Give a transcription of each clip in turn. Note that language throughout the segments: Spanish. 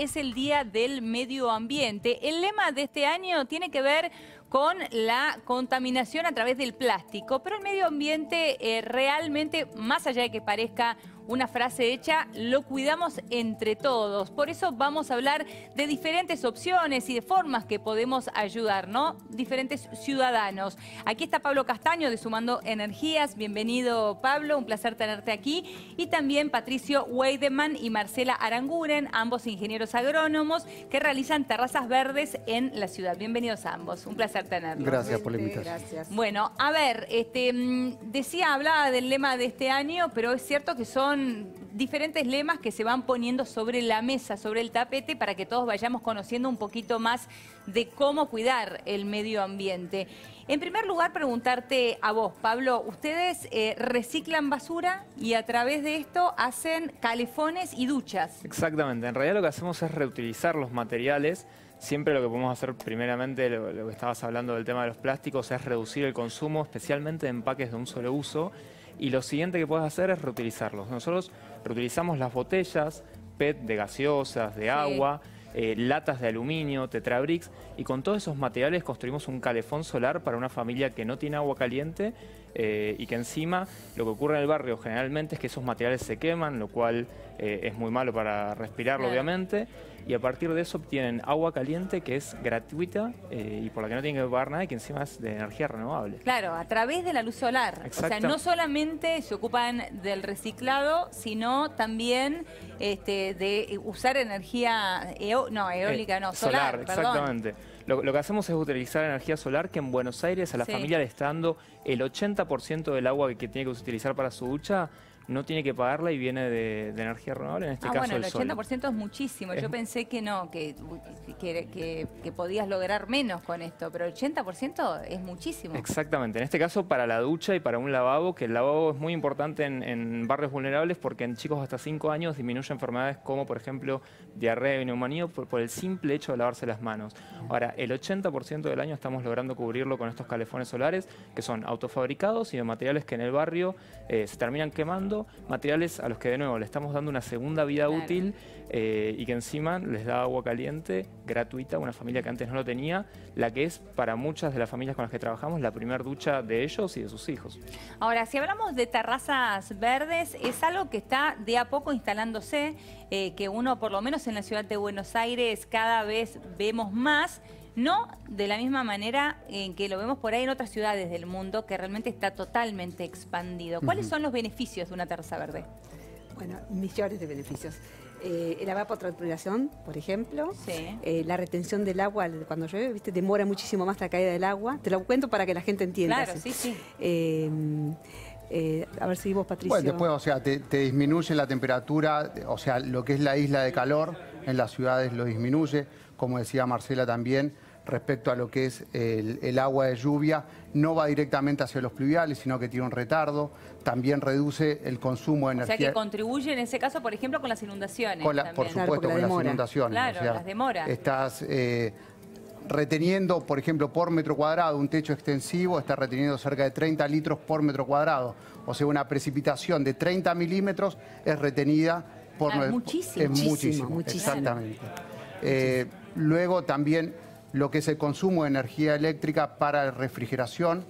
es el Día del Medio Ambiente. El lema de este año tiene que ver con la contaminación a través del plástico, pero el medio ambiente realmente, más allá de que parezca una frase hecha, lo cuidamos entre todos. Por eso vamos a hablar de diferentes opciones y de formas que podemos ayudar, ¿no? Diferentes ciudadanos. Aquí está Pablo Castaño de Sumando Energías. Bienvenido, Pablo, un placer tenerte aquí. Y también Patricio Weideman y Marcela Aranguren, ambos ingenieros agrónomos que realizan terrazas verdes en la ciudad. Bienvenidos a ambos, un placer tenerlos. Gracias por la invitación. Gracias. Bueno, a ver, hablaba del lema de este año, pero es cierto que son diferentes lemas que se van poniendo sobre la mesa, sobre el tapete, para que todos vayamos conociendo un poquito más de cómo cuidar el medio ambiente. En primer lugar, preguntarte a vos, Pablo, ustedes reciclan basura y a través de esto hacen calefones y duchas. Exactamente, en realidad lo que hacemos es reutilizar los materiales. Siempre lo que podemos hacer primeramente, lo que estabas hablando del tema de los plásticos, es reducir el consumo, especialmente de empaques de un solo uso. Y lo siguiente que puedes hacer es reutilizarlos. Nosotros reutilizamos las botellas, PET de gaseosas, de agua, latas de aluminio, tetrabricks, y con todos esos materiales construimos un calefón solar para una familia que no tiene agua caliente y que encima lo que ocurre en el barrio generalmente es que esos materiales se queman, lo cual es muy malo para respirarlo, obviamente, y a partir de eso obtienen agua caliente que es gratuita y por la que no tienen que pagar nada y que encima es de energía renovable. Claro, a través de la luz solar. O sea, no solamente se ocupan del reciclado, sino también de usar energía eólica, solar. Exactamente. Lo que hacemos es utilizar energía solar, que en Buenos Aires a la familia le está dando el 80% del agua que tiene que utilizar para su ducha. No tiene que pagarla y viene de energía renovable, en este caso bueno, el sol. El 80% es muchísimo. Yo pensé que no, que podías lograr menos con esto, pero el 80% es muchísimo. Exactamente, en este caso para la ducha y para un lavabo, que el lavabo es muy importante en barrios vulnerables porque en chicos hasta 5 años disminuye enfermedades como, por ejemplo, diarrea y neumonía por el simple hecho de lavarse las manos. Ahora, el 80% del año estamos logrando cubrirlo con estos calefones solares, que son autofabricados y de materiales que en el barrio se terminan quemando, materiales a los que de nuevo le estamos dando una segunda vida útil y que encima les da agua caliente gratuita a una familia que antes no lo tenía, la que es para muchas de las familias con las que trabajamos la primera ducha de ellos y de sus hijos. Ahora, si hablamos de terrazas verdes, es algo que está de a poco instalándose, que uno, por lo menos en la ciudad de Buenos Aires, cada vez vemos más. No de la misma manera en que lo vemos por ahí en otras ciudades del mundo, que realmente está totalmente expandido. ¿Cuáles son los beneficios de una terraza verde? Bueno, millones de beneficios. La evapotranspiración, por ejemplo, la retención del agua cuando llueve, ¿viste? Demora muchísimo más la caída del agua. Te lo cuento para que la gente entienda. Claro, sí. A ver si vos, Patricio. Bueno, después, o sea, te disminuye la temperatura, o sea, lo que es la isla de calor en las ciudades lo disminuye, como decía Marcela también, respecto a lo que es el agua de lluvia, no va directamente hacia los pluviales, sino que tiene un retardo, también reduce el consumo de energía. O sea que contribuye en ese caso, por ejemplo, con las inundaciones. Por supuesto, con las inundaciones. Claro, o sea, las demora. Estás reteniendo, por ejemplo, por metro cuadrado, un techo extensivo está reteniendo cerca de 30 litros por metro cuadrado. O sea, una precipitación de 30 milímetros es retenida por... muchísimo. Es muchísimo. Exactamente. Luego también lo que es el consumo de energía eléctrica para refrigeración,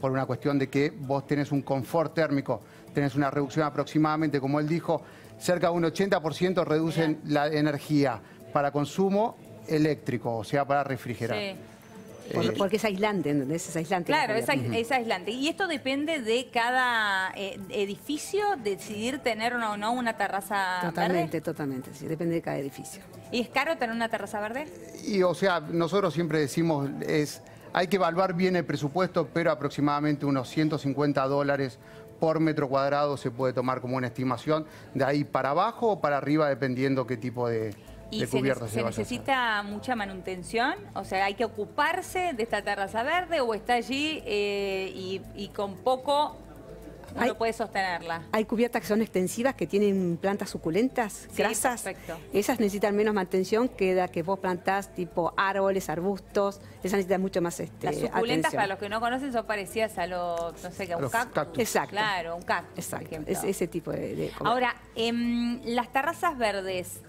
por una cuestión de que vos tenés un confort térmico, tenés una reducción aproximadamente, como él dijo, cerca de un 80% reducen la energía para consumo eléctrico, o sea, para refrigerar. Sí. Porque es aislante, ¿entendés? Es aislante. Claro, es aislante. Y esto depende de cada edificio, decidir tener o no una terraza verde. Totalmente, sí, depende de cada edificio. ¿Y es caro tener una terraza verde? Y, o sea, nosotros siempre decimos, hay que evaluar bien el presupuesto, pero aproximadamente unos $150 por metro cuadrado se puede tomar como una estimación, de ahí para abajo o para arriba, dependiendo qué tipo de... ¿Y se necesita mucha manutención? O sea, ¿hay que ocuparse de esta terraza verde o está allí y con poco uno puede sostenerla? Hay cubiertas que son extensivas, que tienen plantas suculentas, grasas. Perfecto. Esas necesitan menos mantención que la que vos plantás, tipo árboles, arbustos. Esas necesitan mucho más Las suculentas, atención. para los que no conocen, son parecidas a los, no sé, a un cactus. Exacto. Claro, un cactus, exacto. por ejemplo. Ese tipo de Ahora, las terrazas verdes...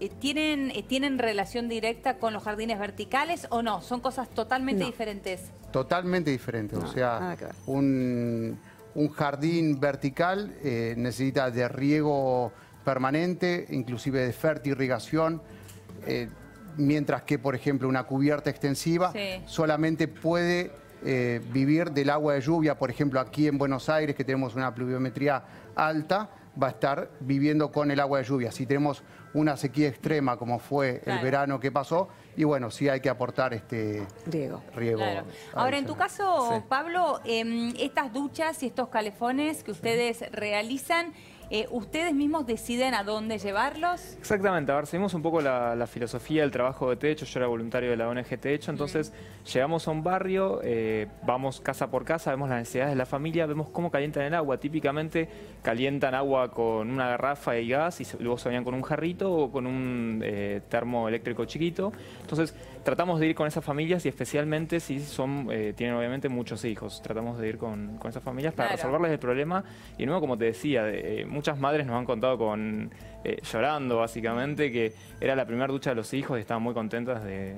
¿tienen relación directa con los jardines verticales o no? ¿Son cosas totalmente diferentes? Totalmente diferentes. No, o sea, nada que ver. un jardín vertical necesita de riego permanente, inclusive de fertirrigación, mientras que, por ejemplo, una cubierta extensiva solamente puede vivir del agua de lluvia. Por ejemplo, aquí en Buenos Aires, que tenemos una pluviometría alta, va a estar viviendo con el agua de lluvia. Si tenemos una sequía extrema, como fue el verano que pasó, y bueno, sí hay que aportar riego. Claro. Ahora, en tu caso, Pablo, estas duchas y estos calefones que ustedes realizan, ¿ustedes mismos deciden a dónde llevarlos? Exactamente, a ver, seguimos un poco la filosofía del trabajo de techo. Yo era voluntario de la ONG Techo, entonces llegamos a un barrio, vamos casa por casa, vemos las necesidades de la familia, vemos cómo calientan el agua. Típicamente calientan agua con una garrafa y gas y luego se bañan con un jarrito o con un termo eléctrico chiquito. Entonces tratamos de ir con esas familias y especialmente si tienen obviamente muchos hijos. Tratamos de ir con esas familias para resolverles el problema. Y de nuevo, como te decía, muchas madres nos han contado llorando básicamente, que era la primera ducha de los hijos y estaban muy contentas de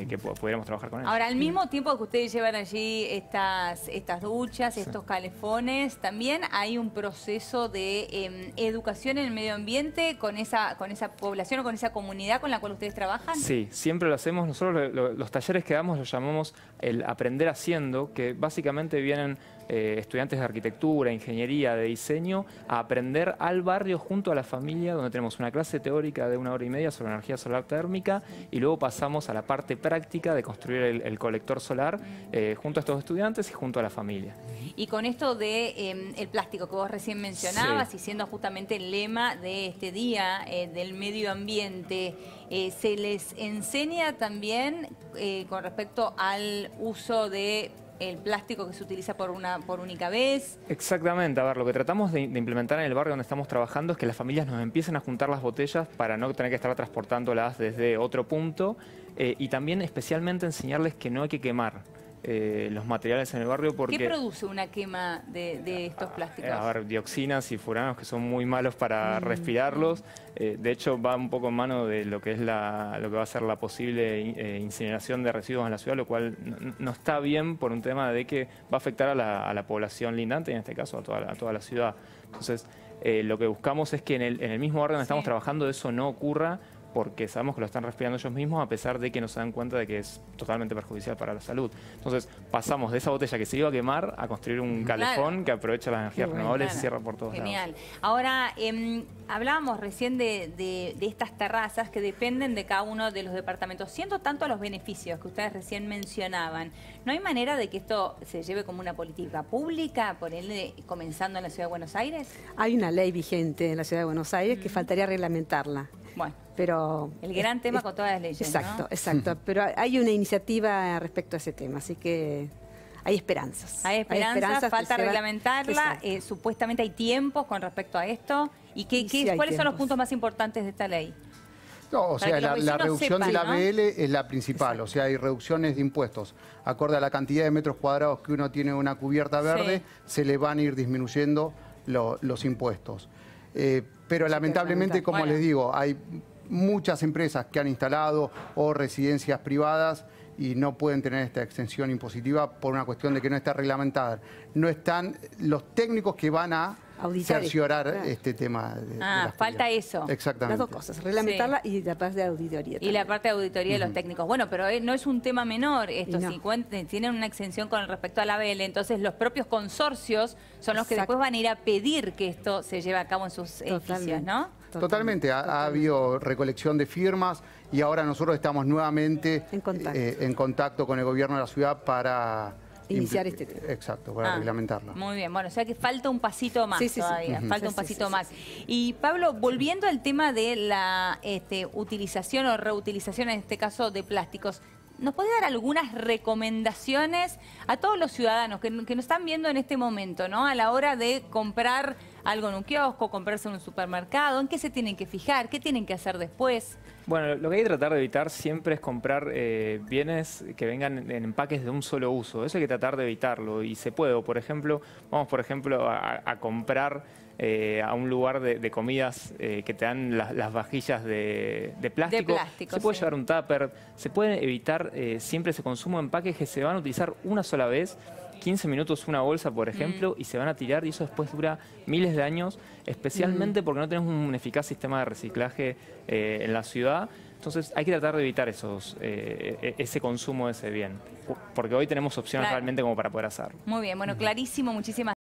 que pudiéramos trabajar con ellos. Ahora, al mismo tiempo que ustedes llevan allí estas duchas, estos calefones, también hay un proceso de educación en el medio ambiente con esa población o con esa comunidad con la cual ustedes trabajan. Sí, siempre lo hacemos. Nosotros los talleres que damos los llamamos el aprender haciendo, que básicamente vienen estudiantes de arquitectura, ingeniería, de diseño, a aprender al barrio junto a la familia, donde tenemos una clase teórica de 1 hora y media sobre energía solar térmica y luego pasamos a la parte práctica de construir el colector solar junto a estos estudiantes y junto a la familia. Y con esto de el plástico que vos recién mencionabas y siendo justamente el lema de este día del medio ambiente, ¿se les enseña también con respecto al uso de el plástico que se utiliza por única vez? Exactamente. A ver, lo que tratamos de implementar en el barrio donde estamos trabajando es que las familias nos empiecen a juntar las botellas para no tener que estar transportándolas desde otro punto y también especialmente enseñarles que no hay que quemar los materiales en el barrio porque... ¿Qué produce una quema de estos plásticos? A ver, dioxinas y furanos que son muy malos para respirarlos. De hecho, va un poco en mano de lo que es lo que va a ser la posible incineración de residuos en la ciudad, lo cual no está bien por un tema de que va a afectar a la población lindante y en este caso a toda la ciudad. Entonces, lo que buscamos es que en el mismo barrio donde estamos trabajando eso no ocurra, porque sabemos que lo están respirando ellos mismos a pesar de que no se dan cuenta de que es totalmente perjudicial para la salud. Entonces pasamos de esa botella que se iba a quemar a construir un calefón que aprovecha las energías renovables y cierra por todos lados. Genial. Ahora, hablábamos recién de estas terrazas que dependen de cada uno de los departamentos. Siendo tanto los beneficios que ustedes recién mencionaban, ¿no hay manera de que esto se lleve como una política pública, por ende, comenzando en la Ciudad de Buenos Aires? Hay una ley vigente en la Ciudad de Buenos Aires que faltaría reglamentarla. Bueno, pero el gran tema con todas las leyes, exacto, ¿no? Exacto. Pero hay una iniciativa respecto a ese tema, así que hay esperanzas. Hay esperanzas, falta reglamentarla. Supuestamente hay tiempos con respecto a esto. ¿Y cuáles son los puntos más importantes de esta ley? No, o sea, la reducción de la BL es la principal. Exacto. O sea, hay reducciones de impuestos. Acorde a la cantidad de metros cuadrados que uno tiene una cubierta verde, se le van a ir disminuyendo los impuestos. Pero lamentablemente, como les digo, hay muchas empresas que han instalado o residencias privadas y no pueden tener esta exención impositiva por una cuestión de que no está reglamentada. No están los técnicos que van a cerciorar este tema. Falta eso. Exactamente. Las dos cosas, reglamentarla y la parte de auditoría también. Y la parte de auditoría de los técnicos. Bueno, pero no es un tema menor esto. No. Si tienen una exención con respecto a la BL, entonces los propios consorcios son los que después van a ir a pedir que esto se lleve a cabo en sus edificios, ¿no? Totalmente. Ha habido recolección de firmas y ahora nosotros estamos nuevamente en contacto con el gobierno de la ciudad para iniciar este tema. Exacto, para reglamentarlo. Muy bien, bueno, o sea que falta un pasito más todavía, falta un pasito más. Sí. Y Pablo, volviendo al tema de la utilización o reutilización, en este caso de plásticos, ¿nos puede dar algunas recomendaciones a todos los ciudadanos que nos están viendo en este momento, ¿no? A la hora de comprar algo en un kiosco, comprarse en un supermercado, ¿en qué se tienen que fijar? ¿Qué tienen que hacer después? Bueno, lo que hay que tratar de evitar siempre es comprar bienes que vengan en empaques de un solo uso. Eso hay que tratar de evitarlo y se puede. Por ejemplo, vamos a comprar a un lugar de comidas que te dan las vajillas de plástico. Se puede llevar un tupper, se puede evitar siempre ese consumo de empaques que se van a utilizar una sola vez. 15 minutos una bolsa, por ejemplo, y se van a tirar, y eso después dura miles de años, especialmente porque no tenemos un eficaz sistema de reciclaje en la ciudad. Entonces hay que tratar de evitar ese consumo de ese bien, porque hoy tenemos opciones realmente como para poder hacerlo. Muy bien, bueno, clarísimo, muchísimas